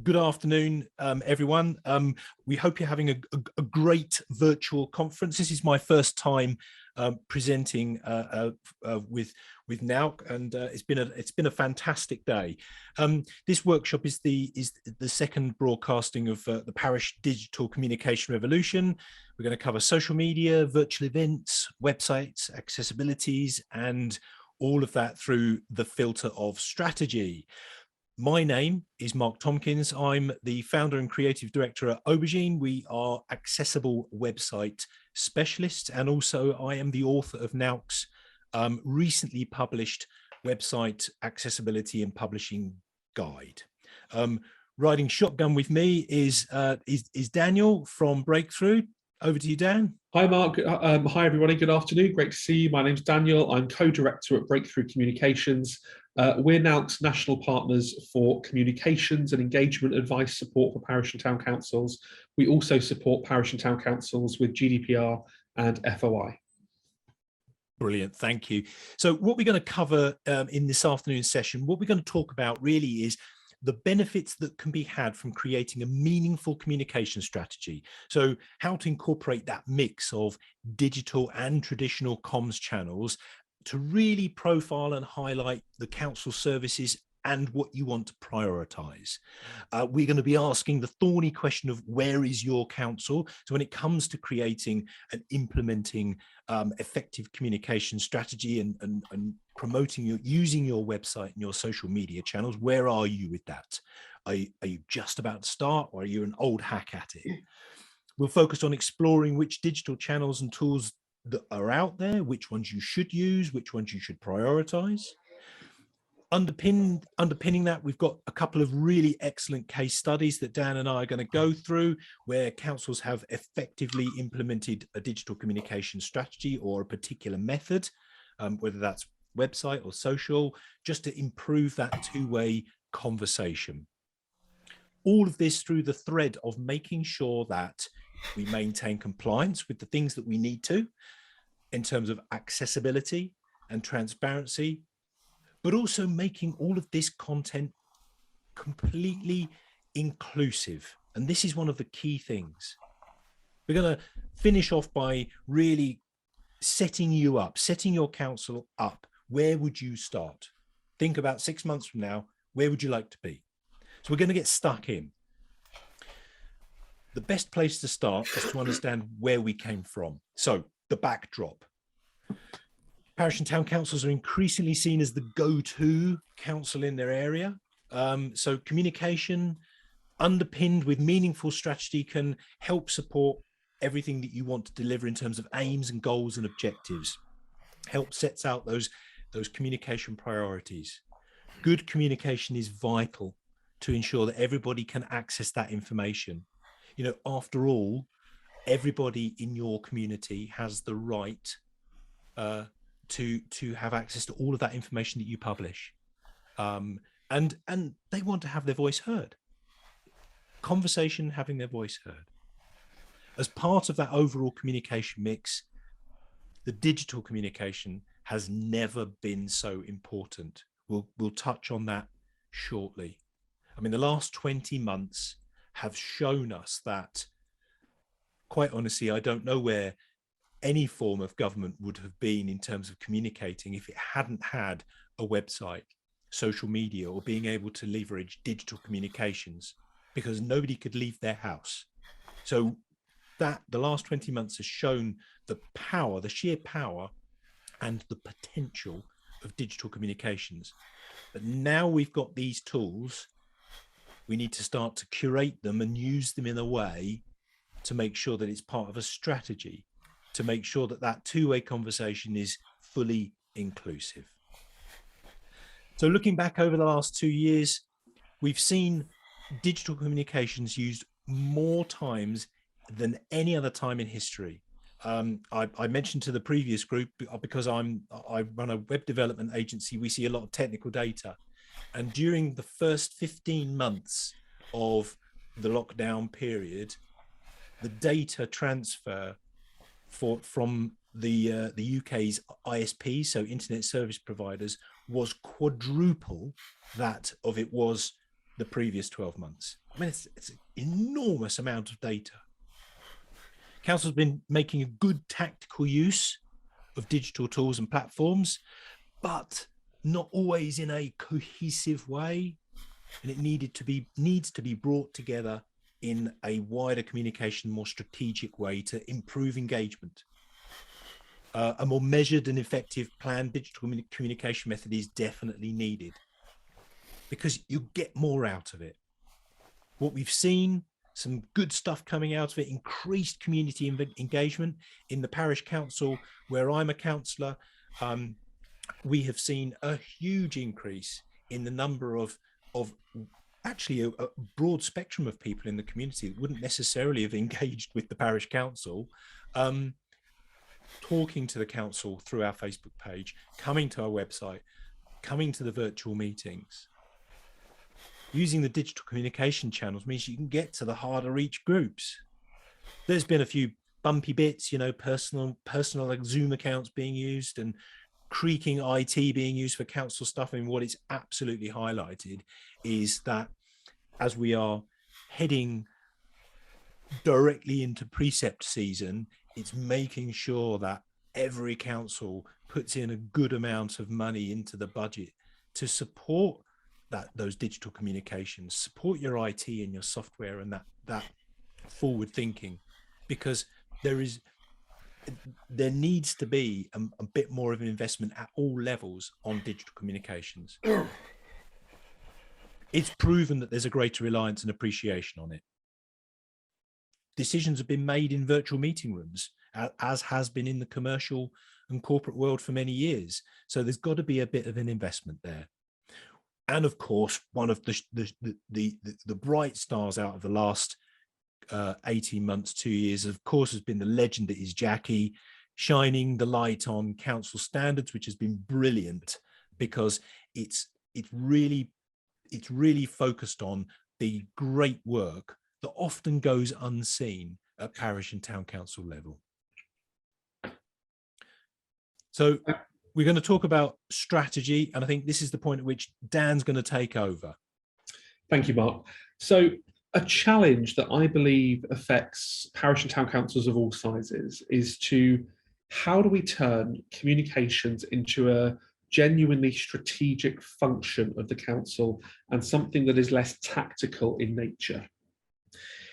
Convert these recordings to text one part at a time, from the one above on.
Good afternoon, everyone. We hope you're having a great virtual conference. This is my first time presenting with NAUC, and it's been a fantastic day. This workshop is the second broadcasting of the Parish Digital Communication Revolution. We're going to cover social media, virtual events, websites, accessibilities, and all of that through the filter of strategy. My name is Mark Tomkins. I'm the founder and creative director at Aubergine. We are accessible website specialists, and also I am the author of NAUC's recently published website accessibility and publishing guide. Riding shotgun with me is Daniel from Breakthrough. Over to you, Dan. Hi, Mark. Hi, everybody. Good afternoon. Great to see you. My name's Daniel. I'm co-director at Breakthrough Communications. We're NAUC's national partners for communications and engagement advice support for parish and town councils. We also support parish and town councils with GDPR and FOI. Brilliant, thank you. So what we're going to cover in this afternoon's session, what we're going to talk about really is the benefits that can be had from creating a meaningful communication strategy. So how to incorporate that mix of digital and traditional comms channels to really profile and highlight the council services and what you want to prioritize. We're going to be asking the thorny question of where is your council? So when it comes to creating and implementing effective communication strategy and promoting using your website and your social media channels, where are you with that? Are you just about to start, or are you an old hack at it? We'll focus on exploring which digital channels and tools that are out there, which ones you should use, which ones you should prioritize. Underpinning that, we've got a couple of really excellent case studies that Dan and I are going to go through, where councils have effectively implemented a digital communication strategy or a particular method, whether that's website or social, just to improve that two-way conversation. All of this through the thread of making sure that we maintain compliance with the things that we need to in terms of accessibility and transparency, but also making all of this content completely inclusive. And this is one of the key things. We're going to finish off by really setting you up, setting your council up. Where would you start? Think about 6 months from now, where would you like to be? So we're going to get stuck in. The best place to start is to understand where we came from. So the backdrop. Parish and town councils are increasingly seen as the go-to council in their area. So communication underpinned with meaningful strategy can help support everything that you want to deliver in terms of aims and goals and objectives. Help sets out those communication priorities. Good communication is vital to ensure that everybody can access that information. You know, after all, everybody in your community has the right to have access to all of that information that you publish, and they want to have their voice heard. Conversation, having their voice heard. As part of that overall communication mix, the digital communication has never been so important. We'll touch on that shortly. I mean, the last 20 months have shown us that, quite honestly, I don't know where any form of government would have been in terms of communicating if it hadn't had a website, social media, or being able to leverage digital communications, because nobody could leave their house. So that the last 20 months has shown the power, the sheer power and the potential of digital communications. But now we've got these tools, we need to start to curate them and use them in a way to make sure that it's part of a strategy, to make sure that that two-way conversation is fully inclusive. So looking back over the last 2 years, we've seen digital communications used more times than any other time in history. I mentioned to the previous group, because I run a web development agency, we see a lot of technical data. And during the first 15 months of the lockdown period, the data transfer from the UK's ISP, so internet service providers, was quadruple that of it was the previous 12 months. I mean, it's an enormous amount of data. Council's been making a good tactical use of digital tools and platforms, but not always in a cohesive way. And it needs to be brought together in a wider communication, more strategic way to improve engagement. A more measured and effective planned digital communication method is definitely needed, because you get more out of it. What we've seen, some good stuff coming out of it, increased community engagement in the parish council where I'm a councillor. We have seen a huge increase in the number of actually a broad spectrum of people in the community that wouldn't necessarily have engaged with the parish council, talking to the council through our Facebook page, coming to our website, coming to the virtual meetings. Using the digital communication channels means you can get to the harder reach groups. There's been a few bumpy bits, personal like Zoom accounts being used and creaking IT being used for council stuff. I mean, what it's absolutely highlighted is that as we are heading directly into precept season, it's making sure that every council puts in a good amount of money into the budget to support those digital communications, support your IT and your software and that forward thinking, because there needs to be a bit more of an investment at all levels on digital communications. It's proven that there's a greater reliance and appreciation on it. Decisions have been made in virtual meeting rooms, as has been in the commercial and corporate world for many years. So there's got to be a bit of an investment there. And of course, one of the bright stars out of the last 18 months, 2 years, of course, has been the legend that is Jackie, shining the light on council standards, which has been brilliant, because it's really focused on the great work that often goes unseen at parish and town council level. So we're going to talk about strategy, and I think this is the point at which Dan's going to take over. Thank you, Mark. So a challenge that I believe affects parish and town councils of all sizes is how do we turn communications into a genuinely strategic function of the council and something that is less tactical in nature.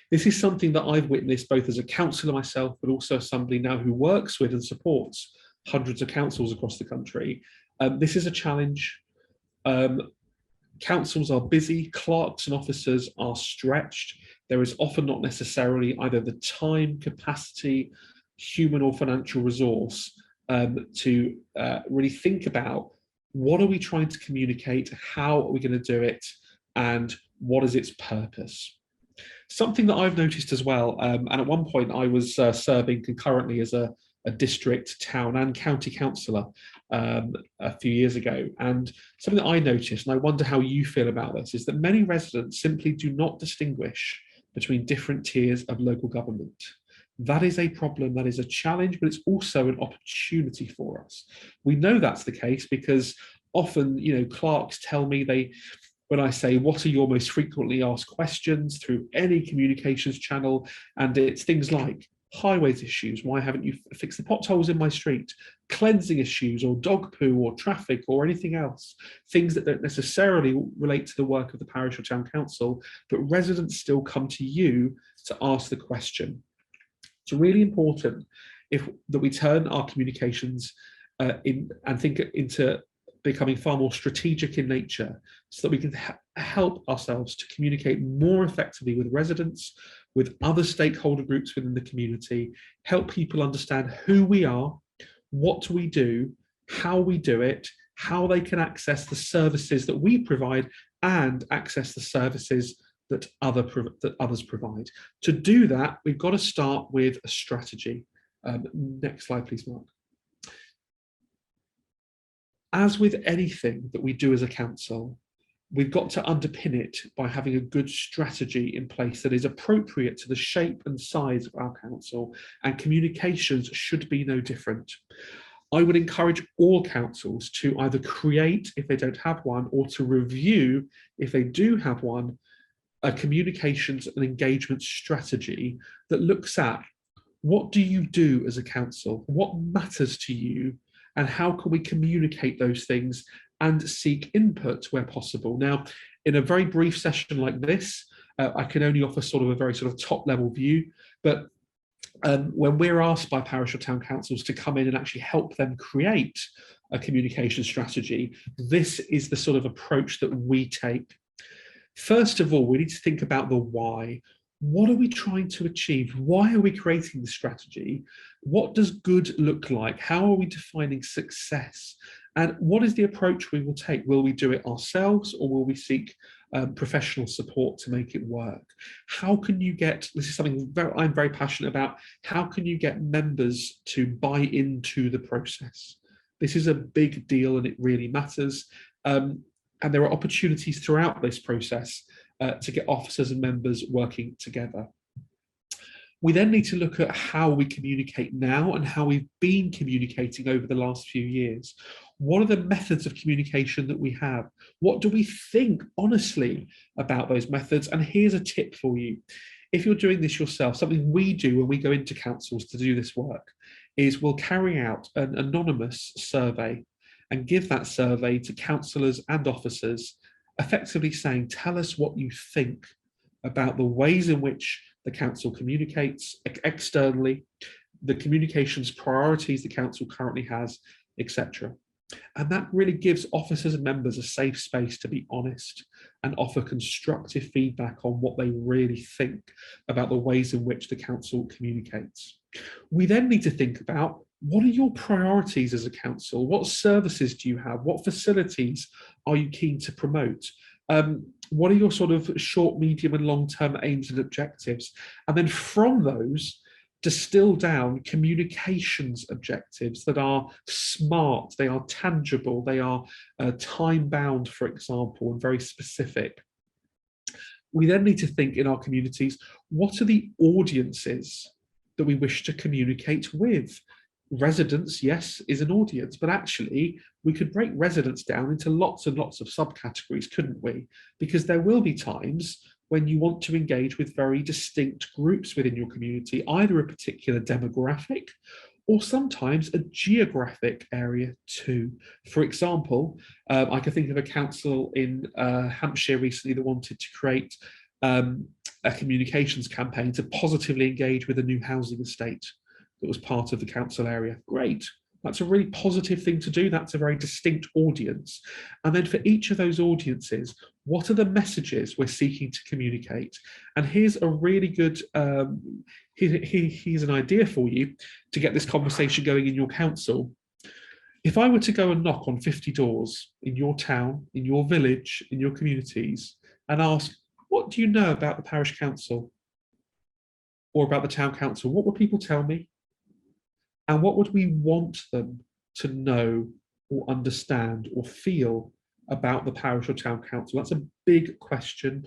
This is something that I've witnessed both as a councillor myself, but also as somebody now who works with and supports hundreds of councils across the country. This is a challenge. Councils are busy, clerks and officers are stretched. There is often not necessarily either the time, capacity, human or financial resource to really think about what are we trying to communicate, how are we going to do it, and what is its purpose. Something that I've noticed as well, and at one point I was serving concurrently as a district, town and county councillor a few years ago, and something that I noticed, and I wonder how you feel about this, is that many residents simply do not distinguish between different tiers of local government. That is a problem, that is a challenge, but it's also an opportunity for us. We know that's the case because often, clerks tell me when I say, what are your most frequently asked questions through any communications channel? And it's things like highways issues, why haven't you fixed the potholes in my street? Cleansing issues or dog poo or traffic or anything else. Things that don't necessarily relate to the work of the parish or town council, but residents still come to you to ask the question. It's really important that we turn our communications into becoming far more strategic in nature, so that we can help ourselves to communicate more effectively with residents, with other stakeholder groups within the community, help people understand who we are, what we do, how we do it, how they can access the services that we provide and access the services that others provide. To do that, we've got to start with a strategy. Next slide, please, Mark. As with anything that we do as a council, we've got to underpin it by having a good strategy in place that is appropriate to the shape and size of our council, and communications should be no different. I would encourage all councils to either create, if they don't have one, or to review, if they do have one, a communications and engagement strategy that looks at what do you do as a council, what matters to you, and how can we communicate those things and seek input where possible. Now, in a very brief session like this, I can only offer sort of a very sort of top level view, but when we're asked by parish or town councils to come in and actually help them create a communication strategy, this is the sort of approach that we take. First of all, we need to think about the why. What are we trying to achieve? Why are we creating the strategy? What does good look like? How are we defining success? And what is the approach we will take? Will we do it ourselves, or will we seek professional support to make it work? How can you get, this is something I'm very passionate about, how can you get members to buy into the process? This is a big deal and it really matters. And there are opportunities throughout this process to get officers and members working together. We then need to look at how we communicate now and how we've been communicating over the last few years. What are the methods of communication that we have? What do we think honestly about those methods? And here's a tip for you. If you're doing this yourself, something we do when we go into councils to do this work is we'll carry out an anonymous survey and give that survey to councillors and officers, effectively saying, tell us what you think about the ways in which the council communicates externally, the communications priorities the council currently has, etc. And that really gives officers and members a safe space to be honest and offer constructive feedback on what they really think about the ways in which the council communicates. We then need to think about, what are your priorities as a council? What services do you have? What facilities are you keen to promote? What are your sort of short, medium and long-term aims and objectives? And then from those, distill down communications objectives that are smart, they are tangible, they are time-bound, for example, and very specific. We then need to think in our communities, what are the audiences that we wish to communicate with? Residents, yes, is an audience, but actually we could break residents down into lots and lots of subcategories, couldn't we? Because there will be times when you want to engage with very distinct groups within your community, either a particular demographic or sometimes a geographic area too. For example, I can think of a council in Hampshire recently that wanted to create a communications campaign to positively engage with a new housing estate that was part of the council area. Great. That's a really positive thing to do. That's a very distinct audience. And then for each of those audiences, what are the messages we're seeking to communicate? And here's a really good, here's an idea for you to get this conversation going in your council. If I were to go and knock on 50 doors in your town, in your village, in your communities, and ask, what do you know about the parish council or about the town council? What would people tell me? And what would we want them to know or understand or feel about the parish or town council? That's a big question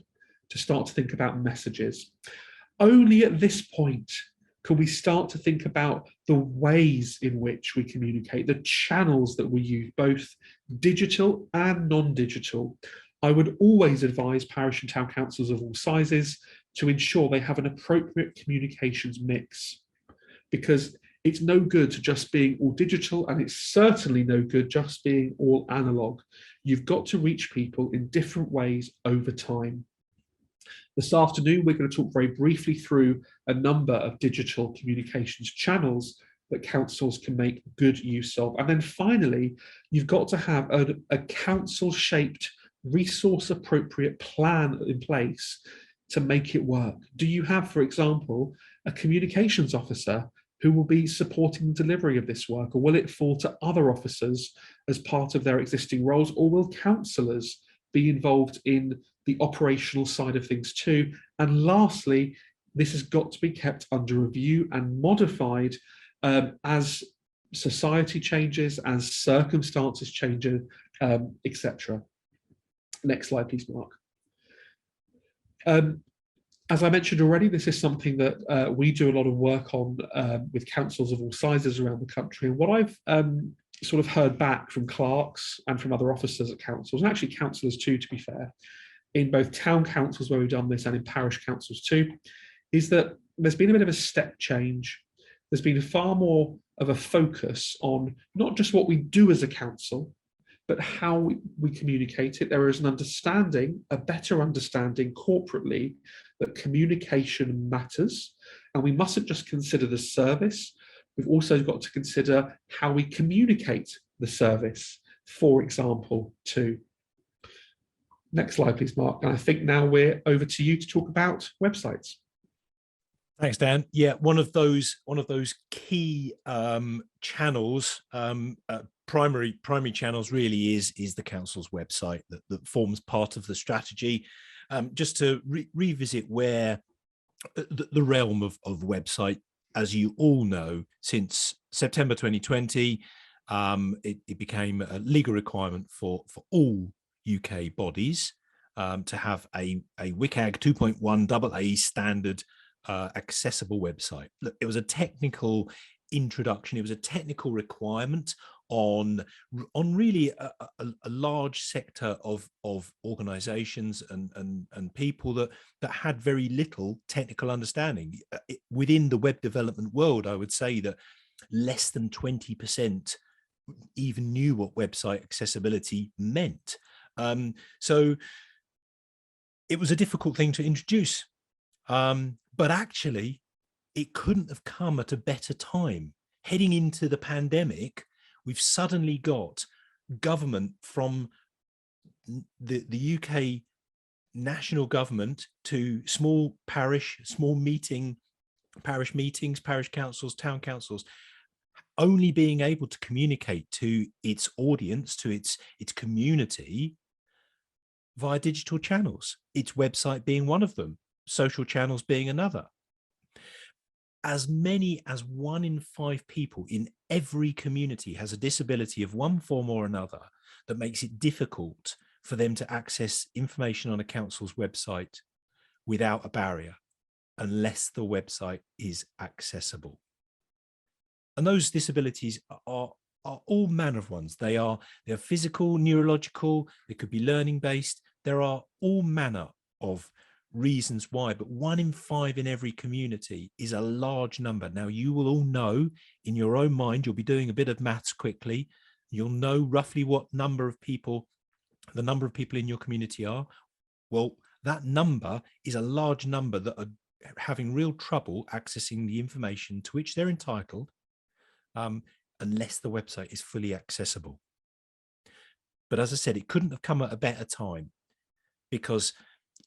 to start to think about messages. Only at this point can we start to think about the ways in which we communicate, the channels that we use, both digital and non-digital. I would always advise parish and town councils of all sizes to ensure they have an appropriate communications mix, because it's no good just being all digital, and it's certainly no good just being all analog. You've got to reach people in different ways over time. This afternoon, we're going to talk very briefly through a number of digital communications channels that councils can make good use of. And then finally, you've got to have a council-shaped, resource-appropriate plan in place to make it work. Do you have, for example, a communications officer who will be supporting the delivery of this work, or will it fall to other officers as part of their existing roles, or will councillors be involved in the operational side of things too? And lastly, this has got to be kept under review and modified as society changes, as circumstances change, etc. Next slide, please, Mark. As I mentioned already, this is something that we do a lot of work on with councils of all sizes around the country. And what I've sort of heard back from clerks and from other officers at councils, and actually councillors too, to be fair, in both town councils where we've done this and in parish councils too, is that there's been a bit of a step change. There's been far more of a focus on not just what we do as a council, but how we communicate it. There is an understanding, a better understanding corporately, that communication matters. And we mustn't just consider the service, we've also got to consider how we communicate the service, for example, too. Next slide, please, Mark. And I think now we're over to you to talk about websites. Thanks, Dan. Yeah, one of those key channels, primary channels, really is the council's website that forms part of the strategy. Just to revisit where the realm of website, as you all know, since September 2020, it became a legal requirement for all UK bodies to have a WCAG 2.1 AA standard accessible website. Look, it was a technical introduction. It was a technical requirement on really a large sector of organizations and people that had very little technical understanding. Within the web development world, I would say that less than 20% even knew what website accessibility meant. So it was a difficult thing to introduce. But actually, it couldn't have come at a better time. Heading into the pandemic, we've suddenly got government from the UK national government to small parish meetings, parish councils, town councils, only being able to communicate to its audience, to its community via digital channels, its website being one of them, social channels being another. As many as 1 in 5 people in every community has a disability of one form or another that makes it difficult for them to access information on a council's website without a barrier, unless the website is accessible. And those disabilities are all manner of ones. They're physical, neurological, they could be learning based. There are all manner of reasons why, but 1 in 5 in every community is a large number. Now, you will all know in your own mind, you'll be doing a bit of maths quickly. You'll know roughly what number of people, the number of people in your community are. Well, that number is a large number that are having real trouble accessing the information to which they're entitled, unless the website is fully accessible. But as I said, it couldn't have come at a better time, because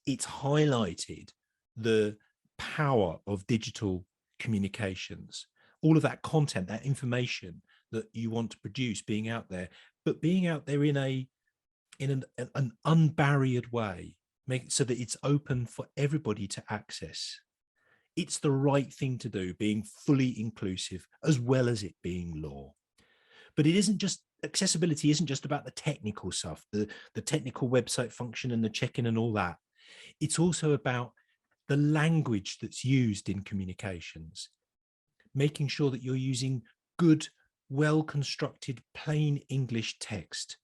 it's highlighted the power of digital communications, all of that content, that information that you want to produce being out there, but being out there in an unbarriered way, make it so that it's open for everybody to access. It's the right thing to do, being fully inclusive, as well as it being law. But it isn't just, accessibility isn't just about the technical stuff, the technical website function and the check-in and all that. It's also about the language that's used in communications, making sure that you're using good, well-constructed, plain English text,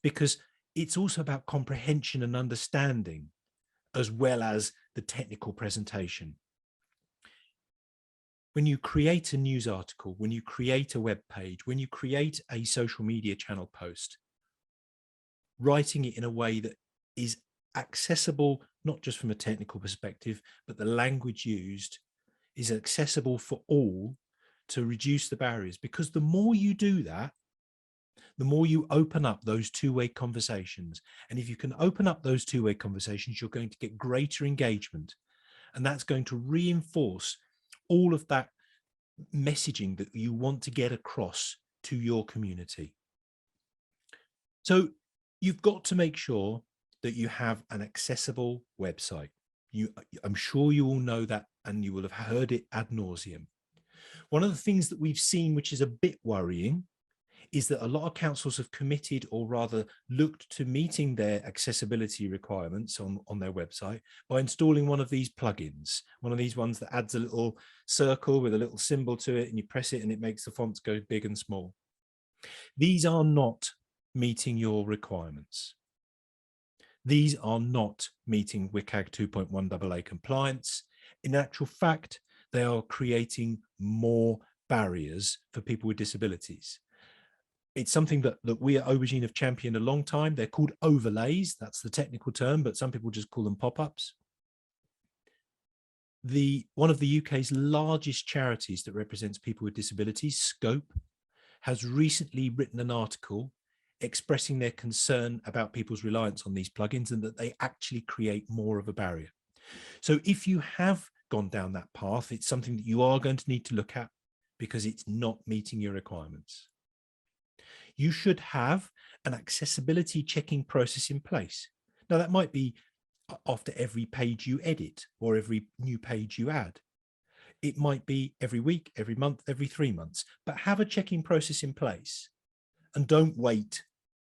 because it's also about comprehension and understanding, as well as the technical presentation. When you create a news article, when you create a web page, when you create a social media channel post, writing it in a way that is accessible, not just from a technical perspective, but the language used is accessible for all, to reduce the barriers. Because the more you do that, the more you open up those two-way conversations. And if you can open up those two-way conversations, you're going to get greater engagement. And that's going to reinforce all of that messaging that you want to get across to your community. So you've got to make sure that you have an accessible website. I'm sure you all know that, and you will have heard it ad nauseum. One of the things that we've seen, which is a bit worrying, is that a lot of councils have committed, or rather looked to meeting their accessibility requirements on their website by installing one of these plugins, one of these ones that adds a little circle with a little symbol to it, and you press it and it makes the fonts go big and small. These are not meeting your requirements. These are not meeting WCAG 2.1 AA compliance. In actual fact, they are creating more barriers for people with disabilities. It's something that we at Aubergine have championed a long time. They're called overlays. That's the technical term, but some people just call them pop-ups. One of the UK's largest charities that represents people with disabilities, Scope, has recently written an article expressing their concern about people's reliance on these plugins and that they actually create more of a barrier. So if you have gone down that path, it's something that you are going to need to look at because it's not meeting your requirements. You should have an accessibility checking process in place. Now, that might be after every page you edit or every new page you add. It might be every week, every month, every 3 months, but have a checking process in place and don't wait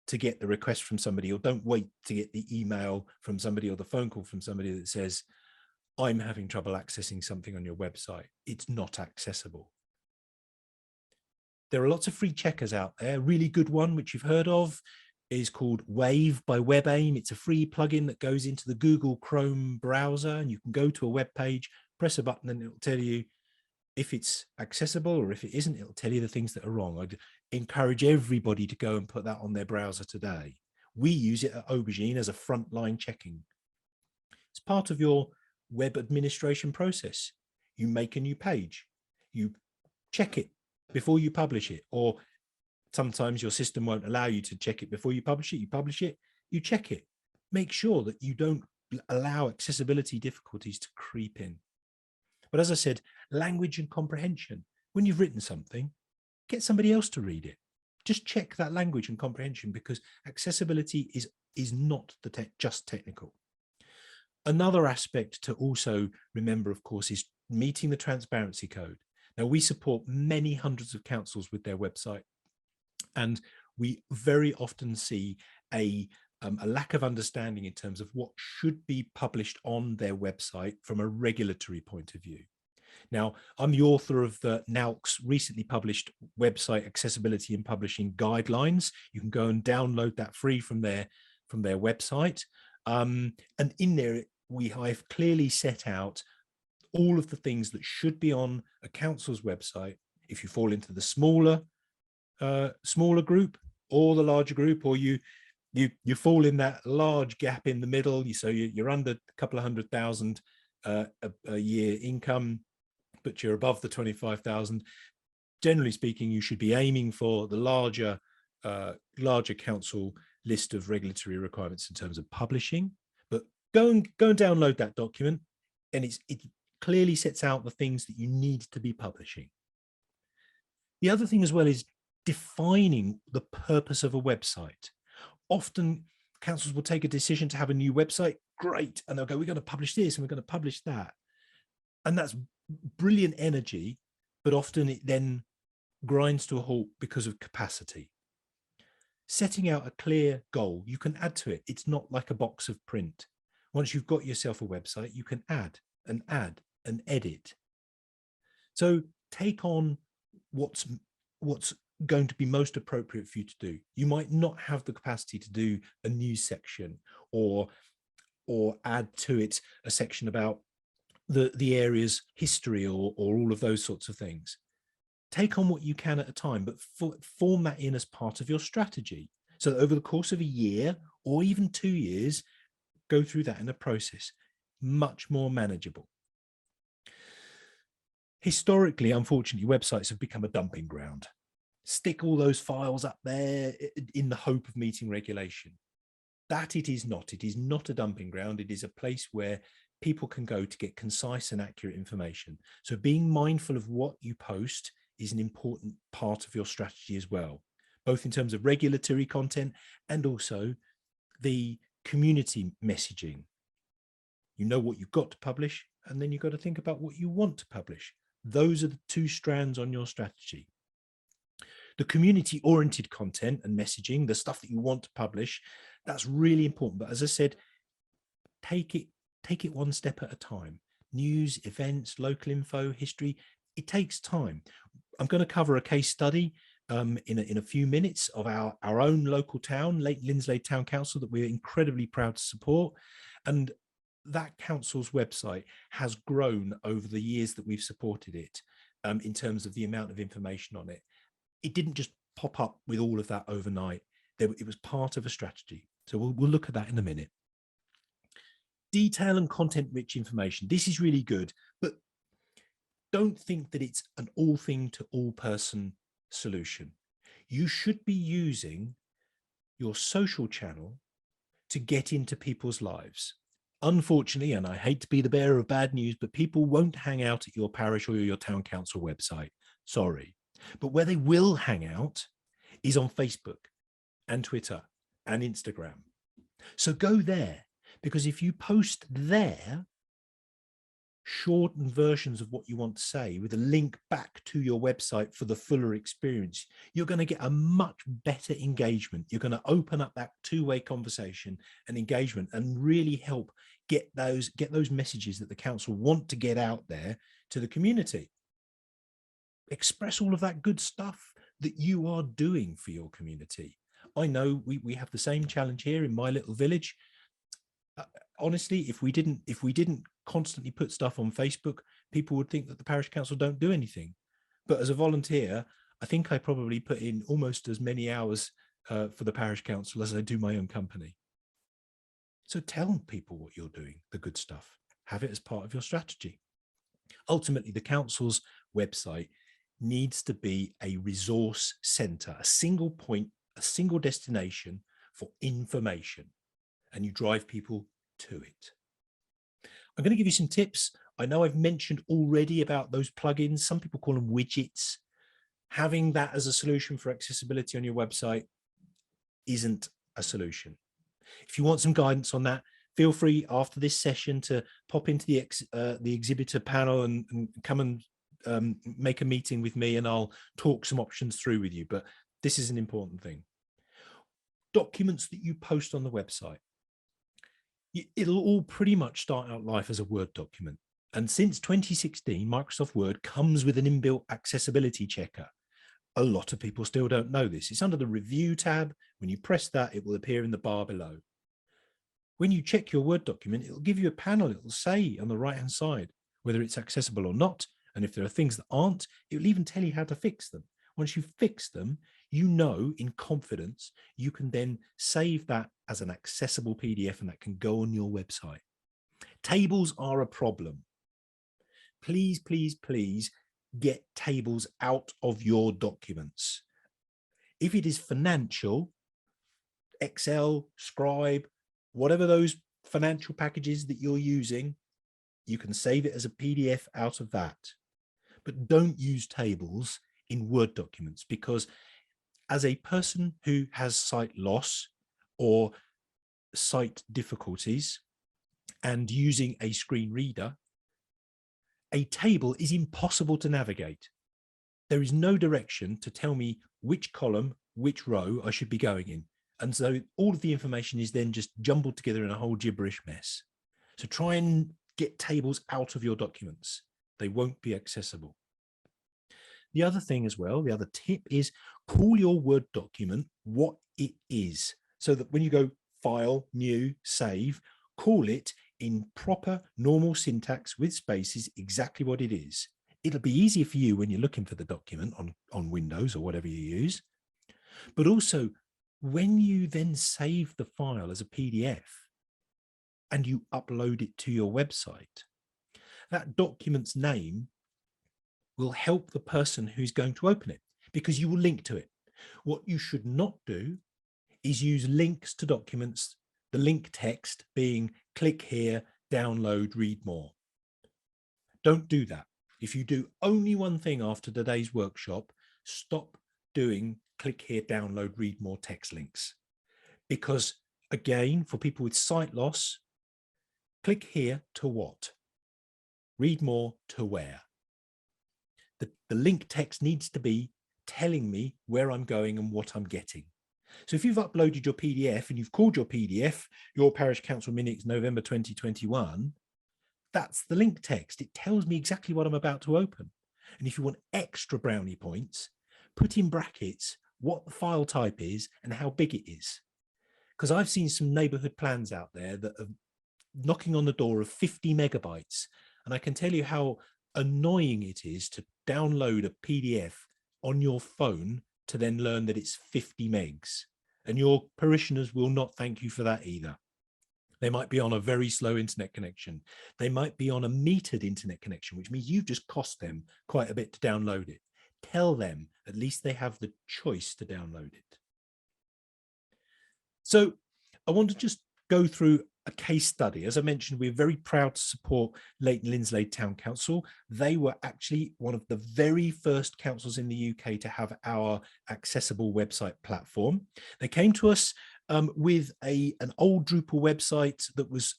to get the request from somebody, or don't wait to get the email from somebody or the phone call from somebody that says, I'm having trouble accessing something on your website. It's not accessible. There are lots of free checkers out there. A really good one, which you've heard of, is called Wave by WebAIM. It's a free plugin that goes into the Google Chrome browser, and you can go to a web page, press a button, and it'll tell you if it's accessible, or if it isn't, it'll tell you the things that are wrong. I'd encourage everybody to go and put that on their browser today. We use it at Aubergine as a frontline checking. It's part of your web administration process. You make a new page, you check it before you publish it, or sometimes your system won't allow you to check it before you publish it, you check it. Make sure that you don't allow accessibility difficulties to creep in. But as I said, language and comprehension. When you've written something, get somebody else to read it. Just check that language and comprehension, because accessibility is not just technical. Another aspect to also remember, of course, is meeting the transparency code. Now, we support many hundreds of councils with their website, and we very often see a lack of understanding in terms of what should be published on their website from a regulatory point of view. Now, I'm the author of the NAUC's recently published website accessibility and publishing guidelines. You can go and download that free from their website. And in there, I've clearly set out all of the things that should be on a council's website if you fall into the smaller group or the larger group, or you fall in that large gap in the middle. So you're under a couple of 100,000 a year income, but you're above the 25,000. Generally speaking, you should be aiming for the larger council list of regulatory requirements in terms of publishing. But go and download that document, and it clearly sets out the things that you need to be publishing. The other thing as well is defining the purpose of a website. Often councils will take a decision to have a new website, great, and they'll go, we're going to publish this and we're going to publish that. And that's brilliant energy, but often it then grinds to a halt because of capacity. Setting out a clear goal, you can add to it. It's not like a box of print. Once you've got yourself a website, you can add and edit. So take on what's going to be most appropriate for you to do. You might not have the capacity to do a news section or add to it a section about the area's history or all of those sorts of things. Take on what you can at a time, but form that in as part of your strategy. So that over the course of a year or even 2 years, go through that in a process, much more manageable. Historically, unfortunately, websites have become a dumping ground. Stick all those files up there in the hope of meeting regulation. That it is not. It is not a dumping ground. It is a place where people can go to get concise and accurate information. So being mindful of what you post is an important part of your strategy as well, both in terms of regulatory content and also the community messaging. You know what you've got to publish, and then you've got to think about what you want to publish. Those are the two strands on your strategy. The community-oriented content and messaging, the stuff that you want to publish, that's really important. But as I said, take it one step at a time. News, events, local info, history, it takes time. I'm going to cover a case study in a few minutes of our own local town, Lake Linslade Town Council, that we're incredibly proud to support. And that council's website has grown over the years that we've supported it, in terms of the amount of information on it. It didn't just pop up with all of that overnight. It was part of a strategy. So we'll look at that in a minute. Detail and content-rich information. This is really good, but don't think that it's an all thing to all person solution. You should be using your social channel to get into people's lives. Unfortunately, and I hate to be the bearer of bad news, but people won't hang out at your parish or your town council website. Sorry. But where they will hang out is on Facebook and Twitter and Instagram. So go there, because if you post there shortened versions of what you want to say with a link back to your website for the fuller experience, you're going to get a much better engagement. You're going to open up that two-way conversation and engagement and really help get those messages that the council want to get out there to the community. Express all of that good stuff that you are doing for your community. I know we have the same challenge here in my little village. Honestly, if we didn't constantly put stuff on Facebook, people would think that the parish council don't do anything. But as a volunteer, I think I probably put in almost as many hours for the parish council as I do my own company. So tell people what you're doing, the good stuff. Have it as part of your strategy. Ultimately, the council's website needs to be a resource centre, a single point, a single destination for information, and you drive people to it. I'm going to give you some tips. I know I've mentioned already about those plugins. Some people call them widgets. Having that as a solution for accessibility on your website isn't a solution. If you want some guidance on that, feel free after this session to pop into the exhibitor panel and come and make a meeting with me, and I'll talk some options through with you. But this is an important thing. Documents that you post on the website. It'll all pretty much start out life as a Word document. And since 2016, Microsoft Word comes with an inbuilt accessibility checker. A lot of people still don't know this. It's under the Review tab. When you press that, it will appear in the bar below. When you check your Word document, it'll give you a panel. It will say on the right-hand side whether it's accessible or not. And if there are things that aren't, it will even tell you how to fix them. Once you fix them, you know in confidence you can then save that as an accessible PDF, and that can go on your website. Tables are a problem. Please, please, please get tables out of your documents. If it is financial, Excel, Scribe, whatever those financial packages that you're using, you can save it as a PDF out of that. But don't use tables in Word documents, because as a person who has sight loss or sight difficulties and using a screen reader, a table is impossible to navigate. There is no direction to tell me which column, which row I should be going in. And so all of the information is then just jumbled together in a whole gibberish mess. So try and get tables out of your documents. They won't be accessible. The other thing as well, the other tip is call your Word document what it is, so that when you go File, New, Save, call it in proper normal syntax with spaces exactly what it is. It'll be easier for you when you're looking for the document on Windows or whatever you use. But also, when you then save the file as a PDF and you upload it to your website, that document's name will help the person who's going to open it, because you will link to it. What you should not do is use links to documents, the link text being click here, download, read more. Don't do that. If you do only one thing after today's workshop, stop doing click here, download, read more text links. Because again, for people with sight loss, click here to what? Read more to where? The link text needs to be telling me where I'm going and what I'm getting. So if you've uploaded your PDF and you've called your PDF, your Parish Council Minutes November 2021, that's the link text. It tells me exactly what I'm about to open. And if you want extra brownie points, put in brackets what the file type is and how big it is. Because I've seen some neighborhood plans out there that are knocking on the door of 50 megabytes. And I can tell you how annoying it is to download a PDF on your phone to then learn that it's 50 megs. And your parishioners will not thank you for that either. They might be on a very slow internet connection. They might be on a metered internet connection, which means you've just cost them quite a bit to download it. Tell them at least they have the choice to download it. So I want to just go through a case study. As I mentioned, we're very proud to support Leighton Linslade Town Council. They were actually one of the very first councils in the UK to have our accessible website platform. They came to us with an old Drupal website that was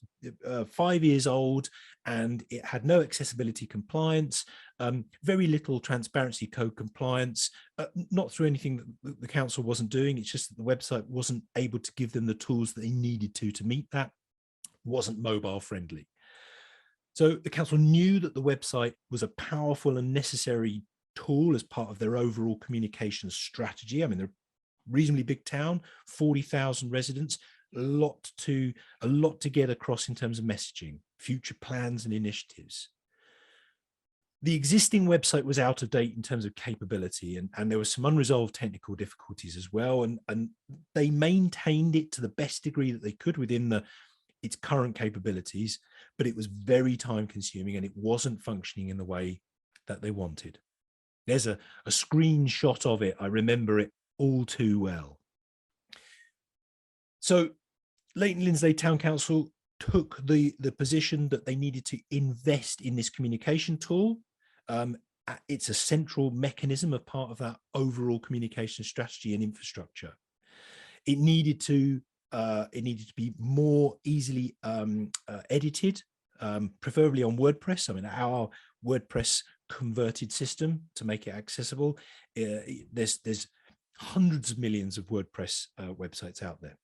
5 years old, and it had no accessibility compliance, very little transparency code compliance, not through anything that the council wasn't doing. It's just that the website wasn't able to give them the tools that they needed to meet that. Wasn't mobile friendly. So the council knew that the website was a powerful and necessary tool as part of their overall communications strategy. I mean, they're a reasonably big town, 40,000 residents, a lot to get across in terms of messaging, future plans and initiatives. The existing website was out of date in terms of capability, and there were some unresolved technical difficulties as well. And they maintained it to the best degree that they could within its current capabilities, but it was very time consuming and it wasn't functioning in the way that they wanted. There's a screenshot of it. I remember it all too well. So Leighton Linslade Town Council took the position that they needed to invest in this communication tool. It's a central mechanism of part of that overall communication strategy and infrastructure. It needed to be more easily edited, preferably on WordPress. I mean, our WordPress converted system to make it accessible. There's hundreds of millions of WordPress websites out there.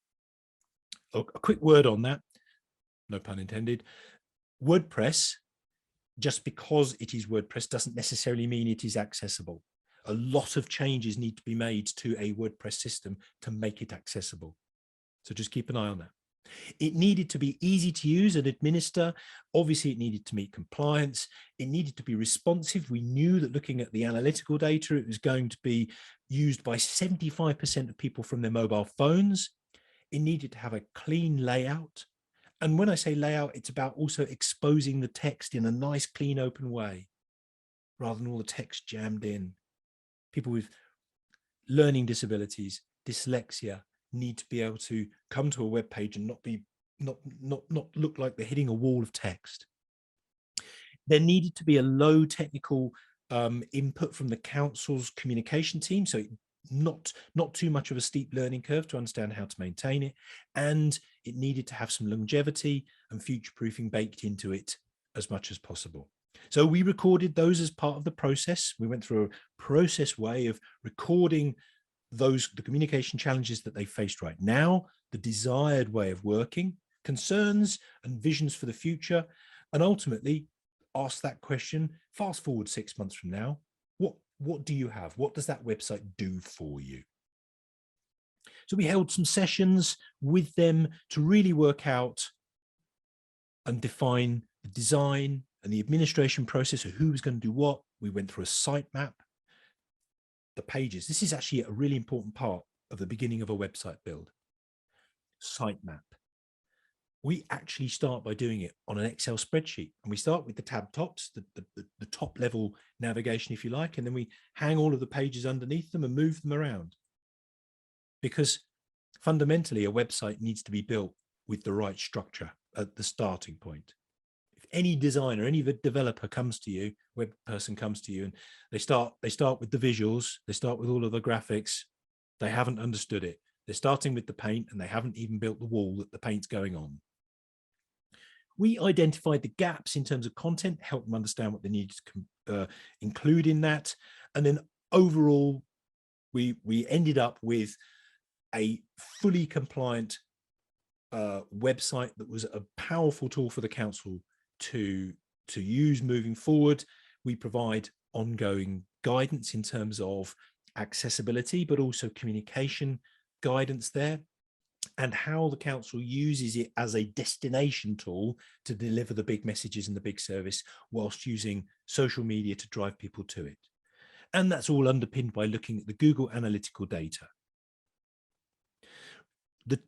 A quick word on that, no pun intended. WordPress, just because it is WordPress, doesn't necessarily mean it is accessible. A lot of changes need to be made to a WordPress system to make it accessible. So just keep an eye on that. It needed to be easy to use and administer. Obviously, it needed to meet compliance. It needed to be responsive. We knew that looking at the analytical data, it was going to be used by 75% of people from their mobile phones. It needed to have a clean layout. And when I say layout, it's about also exposing the text in a nice, clean, open way, rather than all the text jammed in. People with learning disabilities, dyslexia, need to be able to come to a web page and not look like they're hitting a wall of text. There needed to be a low technical input from the council's communication team, so not too much of a steep learning curve to understand how to maintain it, and it needed to have some longevity and future proofing baked into it as much as possible. So we recorded those as part of the process. We went through a process way of recording the communication challenges that they faced right now, the desired way of working, concerns and visions for the future, and ultimately ask that question, fast forward 6 months from now, what do you have? What does that website do for you? So we held some sessions with them to really work out and define the design and the administration process of who was going to do what. We went through a sitemap, the pages. This is actually a really important part of the beginning of a website build. Sitemap. We actually start by doing it on an Excel spreadsheet, and we start with the tab tops, the top level navigation, if you like, and then we hang all of the pages underneath them and move them around. Because fundamentally, a website needs to be built with the right structure at the starting point. If any designer, any developer comes to you, web person comes to you, and they start with the visuals, they start with all of the graphics, they haven't understood it. They're starting with the paint and they haven't even built the wall that the paint's going on. We identified the gaps in terms of content, helped them understand what they needed to include in that. And then overall, we ended up with a fully compliant website that was a powerful tool for the council to use moving forward. We provide ongoing guidance in terms of accessibility, but also communication guidance there, and how the council uses it as a destination tool to deliver the big messages and the big service, whilst using social media to drive people to it. And that's all underpinned by looking at the Google analytical data.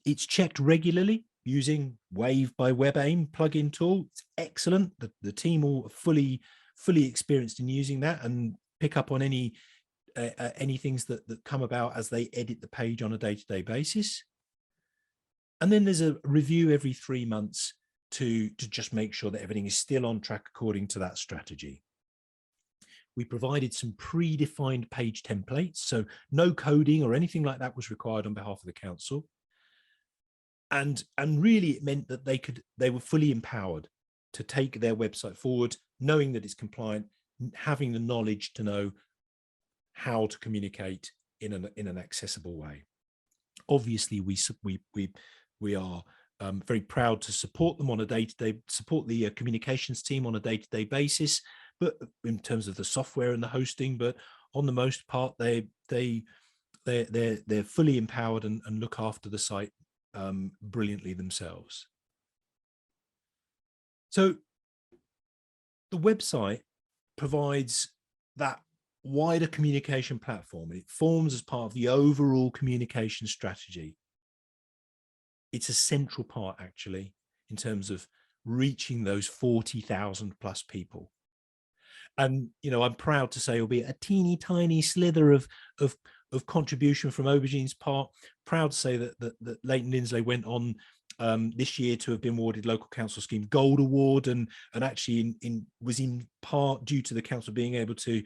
It's checked regularly using Wave by WebAIM plugin tool. It's excellent. The team all fully experienced in using that and pick up on any things that come about as they edit the page on a day-to-day basis. And then there's a review every 3 months to just make sure that everything is still on track according to that strategy. We provided some predefined page templates, so no coding or anything like that was required on behalf of the council. And really it meant that they were fully empowered to take their website forward, knowing that it's compliant, having the knowledge to know how to communicate in an accessible way. Obviously, we are very proud to support them on a day-to-day, support the communications team on a day-to-day basis, but in terms of the software and the hosting, but on the most part, they're fully empowered and look after the site brilliantly themselves. So the website provides that wider communication platform. It forms as part of the overall communication strategy. It's a central part, actually, in terms of reaching those 40,000 plus people. And, you know, I'm proud to say, albeit a teeny tiny slither of contribution from Aubergine's part, proud to say that Leighton Lindsley went on this year to have been awarded Local Council Scheme Gold Award, and actually was in part due to the council being able to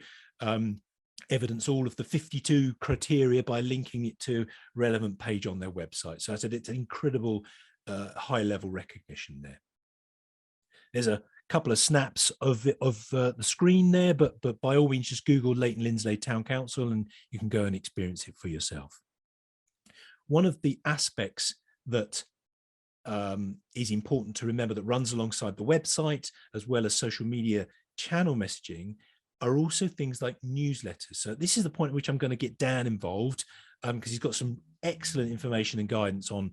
evidence all of the 52 criteria by linking it to relevant page on their website. So I said it's an incredible high level recognition there. There's a couple of snaps of the screen there, but by all means just Google Leighton Lindsley Town Council and you can go and experience it for yourself. One of the aspects that is important to remember that runs alongside the website as well as social media channel messaging are also things like newsletters. So this is the point at which I'm going to get Dan involved because he's got some excellent information and guidance on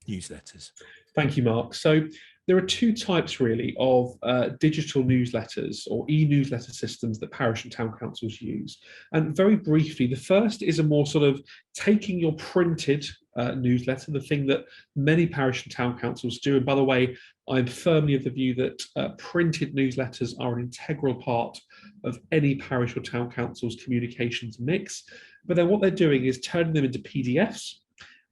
newsletters. Thank you, Mark. So there are two types really of digital newsletters or e-newsletter systems that parish and town councils use. And very briefly, the first is a more sort of taking your printed newsletter, the thing that many parish and town councils do. And by the way, I'm firmly of the view that printed newsletters are an integral part of any parish or town council's communications mix. But then what they're doing is turning them into PDFs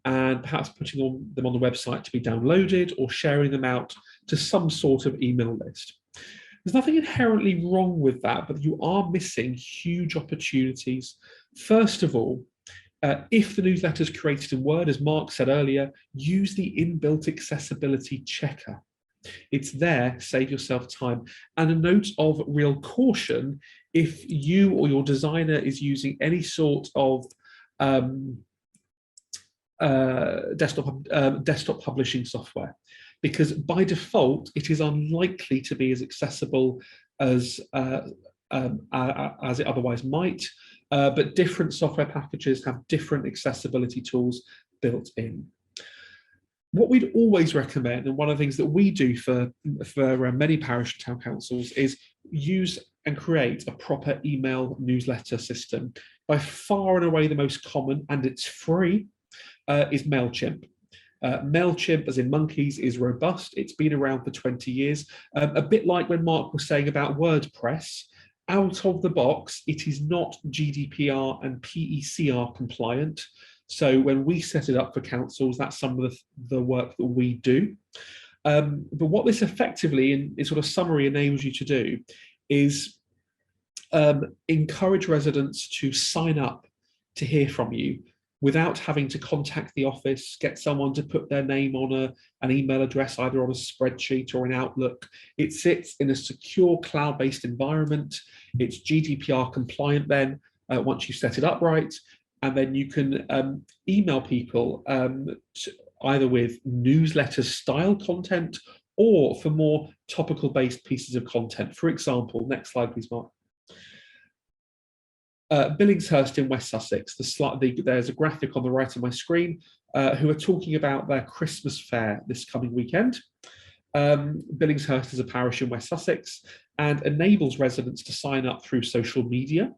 and perhaps putting them on the website to be downloaded or sharing them out to some sort of email list. There's nothing inherently wrong with that, but you are missing huge opportunities. First of all, if the newsletter is created in Word, as Mark said earlier, use the inbuilt accessibility checker. It's there, save yourself time. And a note of real caution, if you or your designer is using any sort of desktop publishing software, because by default it is unlikely to be as accessible as it otherwise might, but different software packages have different accessibility tools built in. What we'd always recommend, and one of the things that we do for many parish and town councils, is use and create a proper email newsletter system. By far and away the most common, and it's free, is Mailchimp. Mailchimp, as in monkeys, is robust. It's been around for 20 years. A bit like when Mark was saying about WordPress, out of the box, it is not GDPR and PECR compliant. So when we set it up for councils, that's some of the work that we do. But what this effectively, in sort of summary, enables you to do is encourage residents to sign up to hear from you without having to contact the office, get someone to put their name on an email address, either on a spreadsheet or an Outlook. It sits in a secure cloud-based environment. It's GDPR compliant then, once you set it up right. And then you can email people either with newsletter style content or for more topical based pieces of content. For example, next slide please, Mark. Billingshurst in West Sussex, there's a graphic on the right of my screen, who are talking about their Christmas fair this coming weekend. Billingshurst is a parish in West Sussex and enables residents to sign up through social media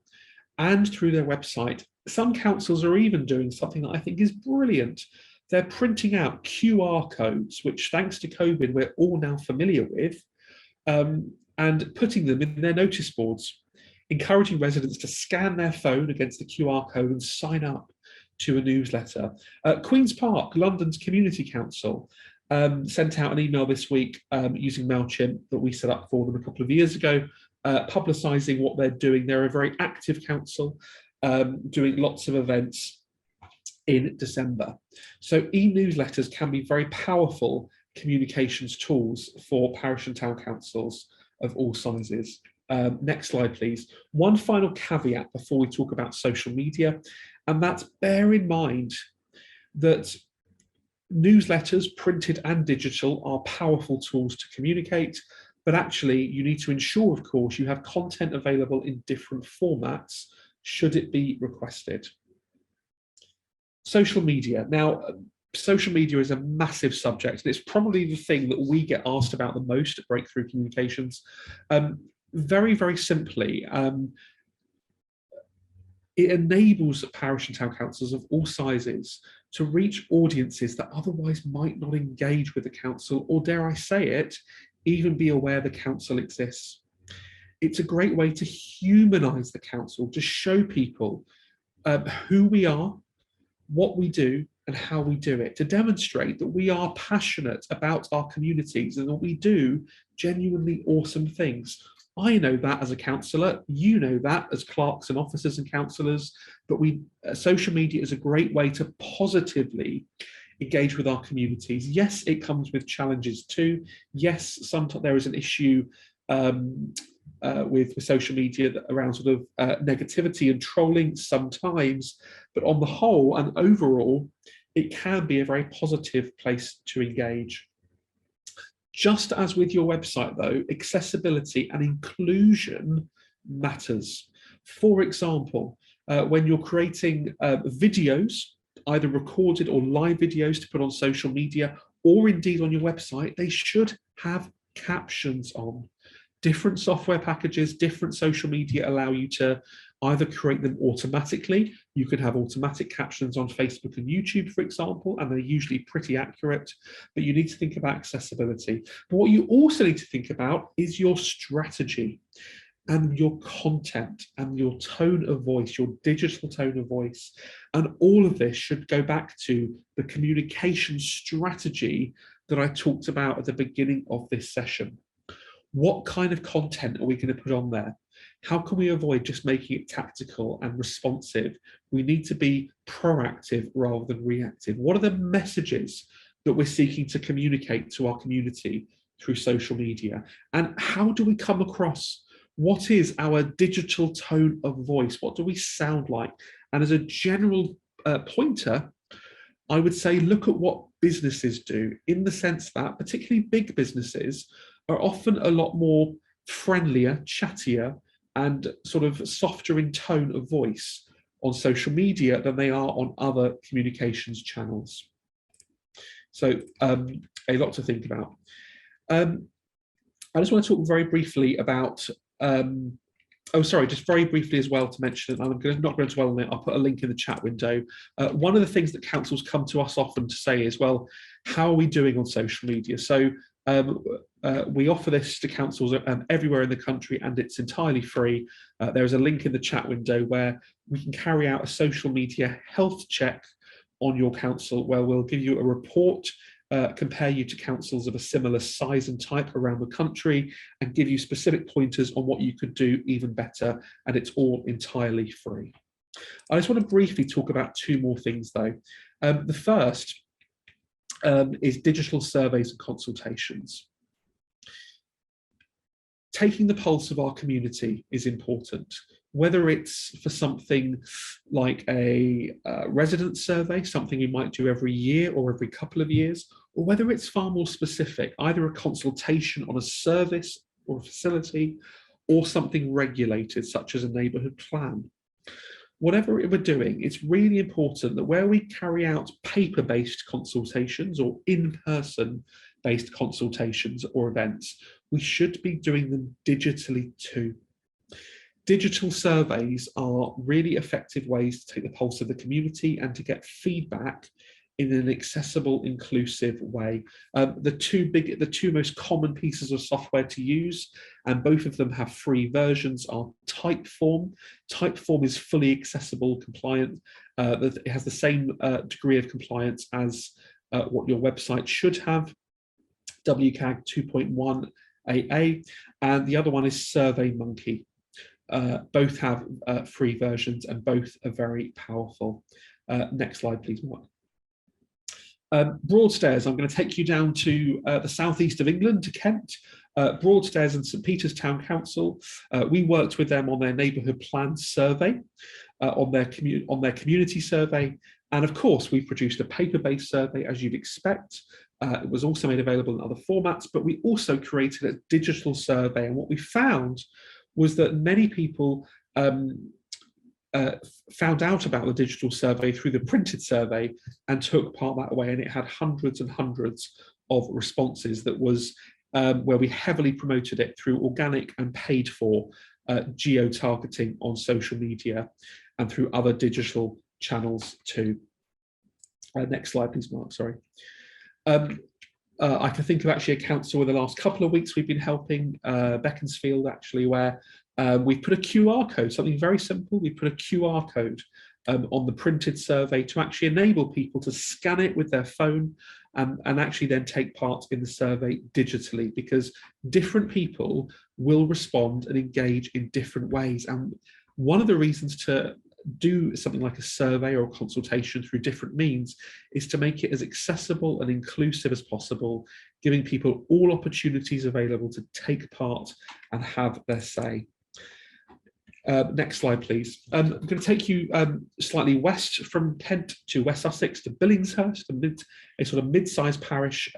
and through their website. Some councils are even doing something that I think is brilliant. They're printing out QR codes, which thanks to COVID, we're all now familiar with, and putting them in their notice boards, encouraging residents to scan their phone against the QR code and sign up to a newsletter. Queen's Park, London's community council, sent out an email this week using Mailchimp that we set up for them a couple of years ago, publicising what they're doing. They're a very active council, doing lots of events in December. So e-newsletters can be very powerful communications tools for parish and town councils of all sizes. Next slide, please. One final caveat before we talk about social media, and that's bear in mind that newsletters, printed and digital, are powerful tools to communicate, but actually you need to ensure, of course, you have content available in different formats should it be requested. Social media. Now, social media is a massive subject, and it's probably the thing that we get asked about the most at Breakthrough Communications. Very, very simply, it enables parish and town councils of all sizes to reach audiences that otherwise might not engage with the council, or dare I say it, even be aware the council exists. It's a great way to humanise the council, to show people who we are, what we do, and how we do it, to demonstrate that we are passionate about our communities and that we do genuinely awesome things. I know that as a councillor, you know that as clerks and officers and councillors, but social media is a great way to positively engage with our communities. Yes, it comes with challenges too. Yes, sometimes there is an issue with social media around sort of negativity and trolling sometimes, but on the whole and overall, it can be a very positive place to engage. Just as with your website though, accessibility and inclusion matters. For example, when you're creating videos, either recorded or live videos to put on social media, or indeed on your website, they should have captions on. Different software packages, different social media allow you to either create them automatically. You can have automatic captions on Facebook and YouTube, for example, and they're usually pretty accurate, but you need to think about accessibility. But what you also need to think about is your strategy and your content and your tone of voice, your digital tone of voice. And all of this should go back to the communication strategy that I talked about at the beginning of this session. What kind of content are we going to put on there? How can we avoid just making it tactical and responsive? We need to be proactive rather than reactive. What are the messages that we're seeking to communicate to our community through social media? And how do we come across? What is our digital tone of voice? What do we sound like? And as a general pointer, I would say look at what businesses do, in the sense that particularly big businesses are often a lot more friendlier, chattier, and sort of softer in tone of voice on social media than they are on other communications channels. So a lot to think about. I just want to talk very briefly about, just very briefly as well to mention, I'm not going to dwell on it, I'll put a link in the chat window. One of the things that councils come to us often to say is, well, how are we doing on social media? So we offer this to councils everywhere in the country, and it's entirely free. There's a link in the chat window where we can carry out a social media health check on your council, where we'll give you a report, compare you to councils of a similar size and type around the country, and give you specific pointers on what you could do even better, and it's all entirely free. I just want to briefly talk about two more things though. The first is digital surveys and consultations. Taking the pulse of our community is important, whether it's for something like a resident survey, something you might do every year or every couple of years, or whether it's far more specific, either a consultation on a service or a facility, or something regulated, such as a neighbourhood plan. whatever we're doing, it's really important that where we carry out paper-based consultations or in-person based consultations or events, we should be doing them digitally too. Digital surveys are really effective ways to take the pulse of the community and to get feedback in an accessible, inclusive way. The two most common pieces of software to use, and both of them have free versions, are Typeform. Typeform is fully accessible, compliant. It has the same degree of compliance as what your website should have, WCAG 2.1 AA, and the other one is SurveyMonkey. Both have free versions and both are very powerful. Next slide, please, Mark. Broadstairs, I'm going to take you down to the southeast of England, to Kent. Broadstairs and St Peter's Town Council. We worked with them on their neighbourhood plan survey, on their community survey, and of course we produced a paper-based survey, as you'd expect. It was also made available in other formats, but we also created a digital survey, and what we found was that many people found out about the digital survey through the printed survey and took part that way, and it had hundreds and hundreds of responses. That was where we heavily promoted it through organic and paid for geo-targeting on social media and through other digital channels too. Next slide, please, Mark, sorry. I can think of actually a council in the last couple of weeks we've been helping, Beaconsfield actually, where we put a QR code, something very simple. We put a QR code on the printed survey to actually enable people to scan it with their phone and actually then take part in the survey digitally, because different people will respond and engage in different ways. And one of the reasons to do something like a survey or a consultation through different means is to make it as accessible and inclusive as possible, giving people all opportunities available to take part and have their say. Next slide, please. I'm going to take you slightly west from Kent to West Sussex to Billingshurst, a sort of mid-sized parish,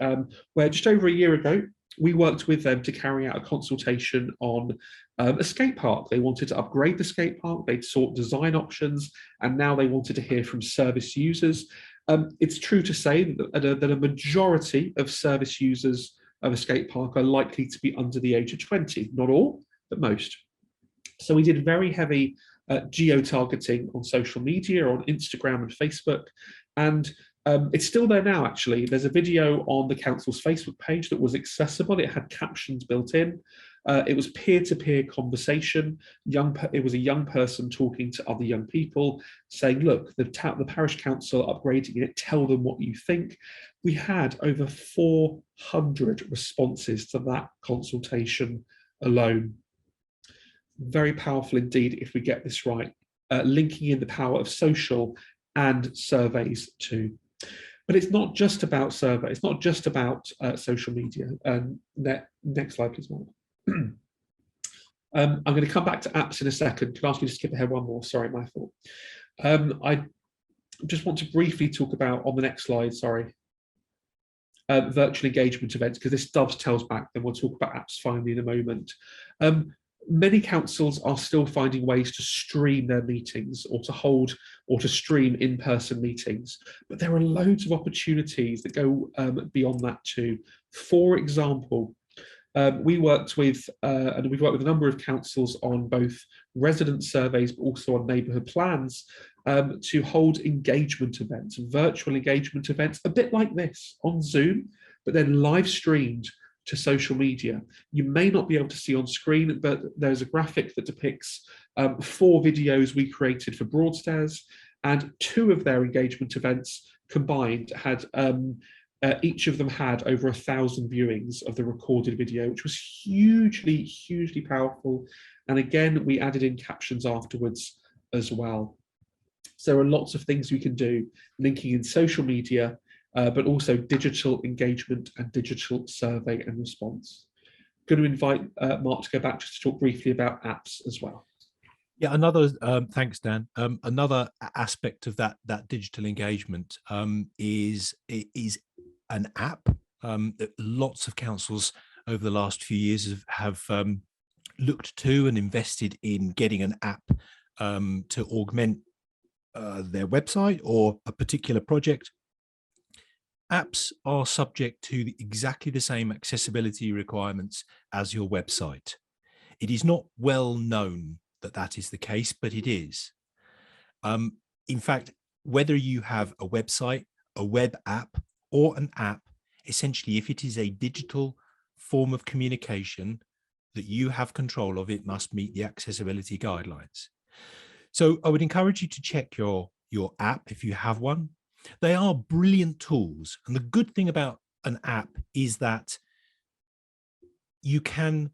where just over a year ago, we worked with them to carry out a consultation on a skate park. They wanted to upgrade the skate park, they'd sought design options, and now they wanted to hear from service users. It's true to say that a majority of service users of a skate park are likely to be under the age of 20. Not all, but most. So we did very heavy geo-targeting on social media, on Instagram and Facebook, and it's still there now, actually. There's a video on the council's Facebook page that was accessible. It had captions built in. It was peer-to-peer conversation. It was a young person talking to other young people, saying, look, the parish council are upgrading it, tell them what you think. We had over 400 responses to that consultation alone. Very powerful indeed if we get this right, linking in the power of social and surveys too. But it's not just about surveys, it's not just about social media. Next slide, please, Mark. I'm going to come back to apps in a second. Can I ask you to skip ahead one more? Sorry, my fault. I just want to briefly talk about, on the next slide, sorry, virtual engagement events, because this dovetails back, then we'll talk about apps finally in a moment. Many councils are still finding ways to stream their meetings or to hold or to stream in-person meetings, but there are loads of opportunities that go beyond that too. For example, we've worked with a number of councils on both resident surveys, but also on neighbourhood plans, to hold engagement events, virtual engagement events, a bit like this on Zoom, but then live streamed to social media. You may not be able to see on screen, but there's a graphic that depicts 4 videos we created for Broadstairs, and 2 of their engagement events combined had each of them had over 1,000 viewings of the recorded video, which was hugely, hugely powerful. And again, we added in captions afterwards as well. So there are lots of things we can do, linking in social media, but also digital engagement and digital survey and response. Going to invite Mark to go back just to talk briefly about apps as well. Yeah, another thanks, Dan. Another aspect of that digital engagement is an app that lots of councils over the last few years have looked to and invested in getting an app to augment their website or a particular project, apps are subject to exactly the same accessibility requirements as your website. It is not well known that that is the case, but it is. In fact, whether you have a website, a web app, or an app, essentially, if it is a digital form of communication that you have control of, it must meet the accessibility guidelines. So I would encourage you to check your app if you have one. They are brilliant tools. And the good thing about an app is that you can,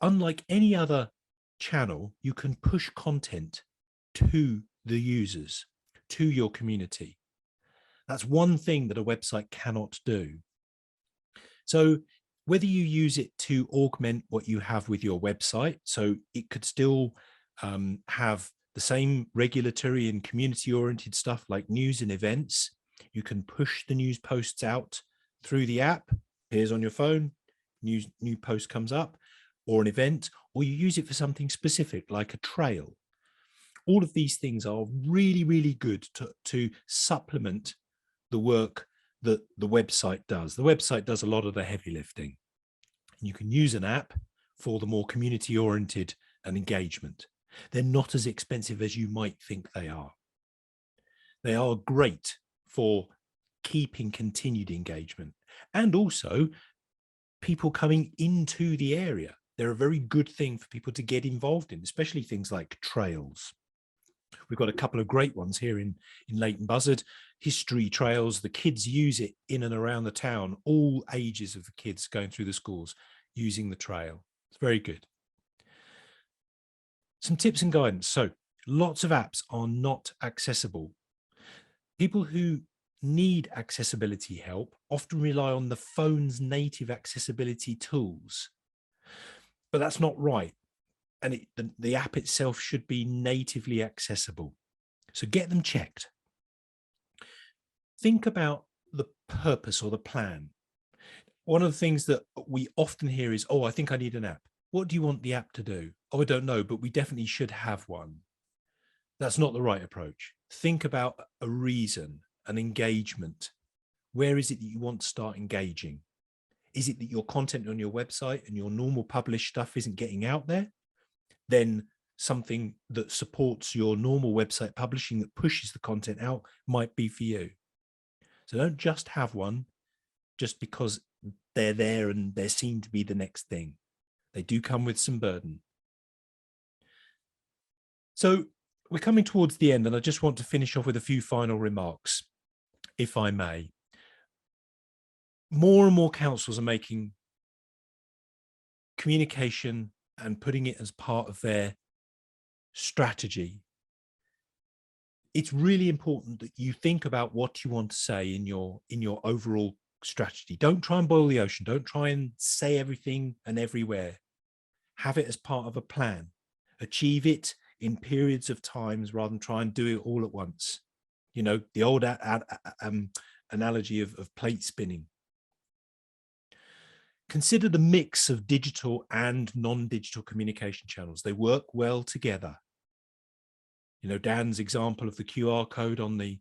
unlike any other channel, you can push content to the users, to your community. That's one thing that a website cannot do. So whether you use it to augment what you have with your website, so it could still have the same regulatory and community-oriented stuff like news and events. You can push the news posts out through the app, appears on your phone, new post comes up, or an event, or you use it for something specific like a trail. All of these things are really, really good to supplement the work that the website does. The website does a lot of the heavy lifting. And you can use an app for the more community-oriented and engagement. They're not as expensive as you might think they are. They are great for keeping continued engagement and also people coming into the area. They're a very good thing for people to get involved in, especially things like trails. We've got a couple of great ones here in Leighton Buzzard, history trails. The kids use it in and around the town, all ages of the kids going through the schools using the trail. It's very good. Some tips and guidance. So lots of apps are not accessible. People who need accessibility help often rely on the phone's native accessibility tools, but that's not right. And the app itself should be natively accessible. So get them checked. Think about the purpose or the plan. One of the things that we often hear is, oh, I think I need an app. What do you want the app to do? Oh, I don't know, but we definitely should have one. That's not the right approach. Think about a reason, an engagement. Where is it that you want to start engaging? Is it that your content on your website and your normal published stuff isn't getting out there? Then something that supports your normal website publishing that pushes the content out might be for you. So don't just have one just because they're there and they're seen to be the next thing. They do come with some burden. So we're coming towards the end, and I just want to finish off with a few final remarks, if I may. More and more councils are making communication and putting it as part of their strategy. It's really important that you think about what you want to say in your overall strategy. Don't try and boil the ocean. Don't try and say everything and everywhere. Have it as part of a plan. Achieve it in periods of times rather than try and do it all at once. You know, the old analogy of plate spinning. Consider the mix of digital and non-digital communication channels. They work well together. You know, Dan's example of the QR code on the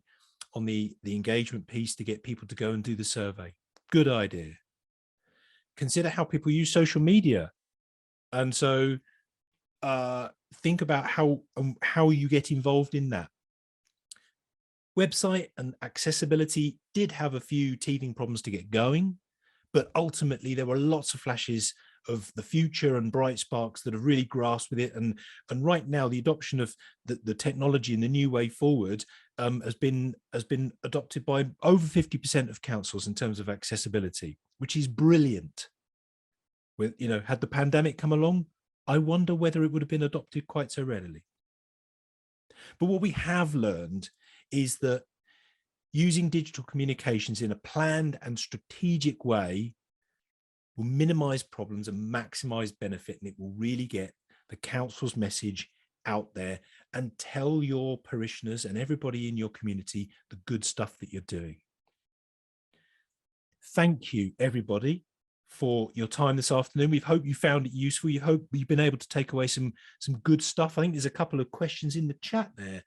engagement piece to get people to go and do the survey. Good idea. Consider how people use social media. And so think about how you get involved in that. Website and accessibility did have a few teething problems to get going, but ultimately there were lots of flashes of the future and bright sparks that have really grasped with it. And right now the adoption of the technology and the new way forward has been adopted by over 50% of councils in terms of accessibility, which is brilliant. With, you know, had the pandemic come along, I wonder whether it would have been adopted quite so readily. But what we have learned is that using digital communications in a planned and strategic way will minimize problems and maximize benefit, and it will really get the council's message out there and tell your parishioners and everybody in your community the good stuff that you're doing. Thank you, everybody, for your time this afternoon. We hope you found it useful. We hope you've been able to take away some good stuff. I think there's a couple of questions in the chat there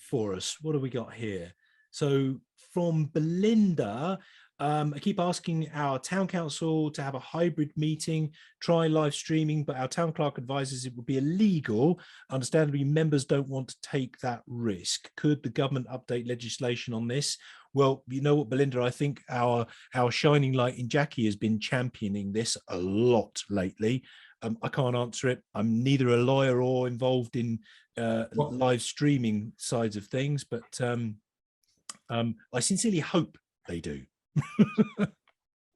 for us. What have we got here? So from Belinda, I keep asking our town council to have a hybrid meeting, try live streaming, but our town clerk advises it would be illegal. Understandably, members don't want to take that risk. Could the government update legislation on this? Well, you know what, Belinda, I think our shining light in Jackie has been championing this a lot lately. I can't answer it. I'm neither a lawyer or involved in live streaming sides of things, but I sincerely hope they do.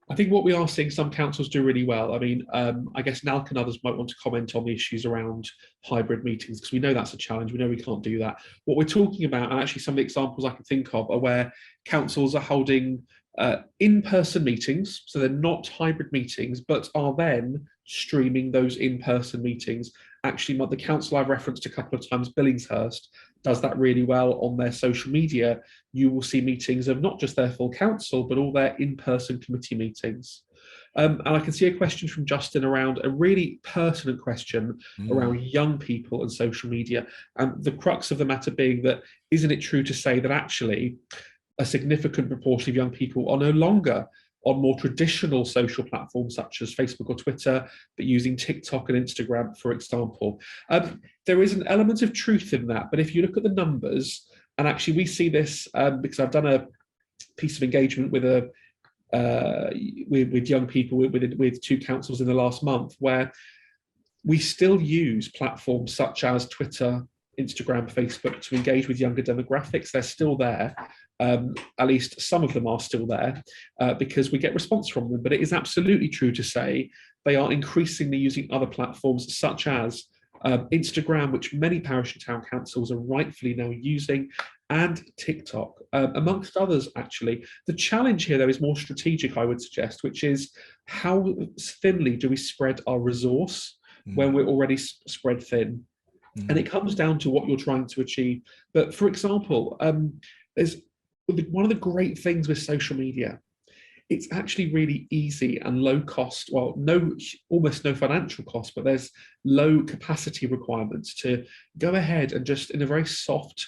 I think what we are seeing some councils do really well. I mean, I guess Nalk and others might want to comment on the issues around hybrid meetings, because we know that's a challenge. We know we can't do that. What we're talking about, and actually some of the examples I can think of, are where councils are holding in-person meetings. So they're not hybrid meetings, but are then streaming those in-person meetings. Actually, the council I've referenced a couple of times, Billingshurst, does that really well on their social media. You will see meetings of not just their full council, but all their in-person committee meetings. And I can see a question from Justin around a really pertinent question around young people and social media. And the crux of the matter being that, isn't it true to say that actually a significant proportion of young people are no longer on more traditional social platforms such as Facebook or Twitter, but using TikTok and Instagram, for example? There is an element of truth in that, but if you look at the numbers, and actually we see this because I've done a piece of engagement with with young people with two councils in the last month, where we still use platforms such as Twitter, Instagram, Facebook to engage with younger demographics. They're still there. At least some of them are still there because we get response from them. But it is absolutely true to say they are increasingly using other platforms such as Instagram, which many parish and town councils are rightfully now using, and TikTok, amongst others, actually. The challenge here, though, is more strategic, I would suggest, which is how thinly do we spread our resource when we're already spread thin? And it comes down to what you're trying to achieve. But for example, there's one of the great things with social media. It's actually really easy and low cost, well, almost no financial cost, but there's low capacity requirements to go ahead and just in a very soft,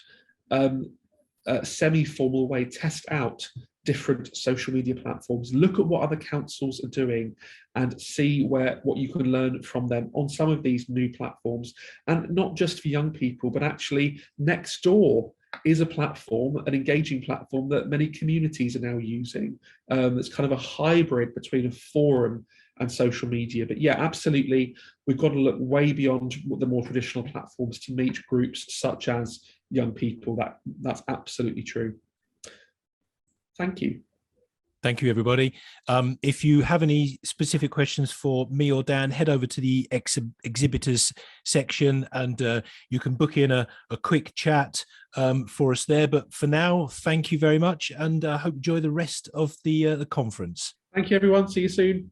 semi-formal way, test out different social media platforms, look at what other councils are doing and see what you can learn from them on some of these new platforms. And not just for young people, but actually Nextdoor is a platform, an engaging platform that many communities are now using. It's kind of a hybrid between a forum and social media. But yeah, absolutely, we've got to look way beyond the more traditional platforms to meet groups such as young people. That's absolutely true. Thank you. Thank you, everybody. If you have any specific questions for me or Dan, head over to the exhibitors section and you can book in a quick chat for us there. But for now, thank you very much, and I hope you enjoy the rest of the conference. Thank you, everyone. See you soon.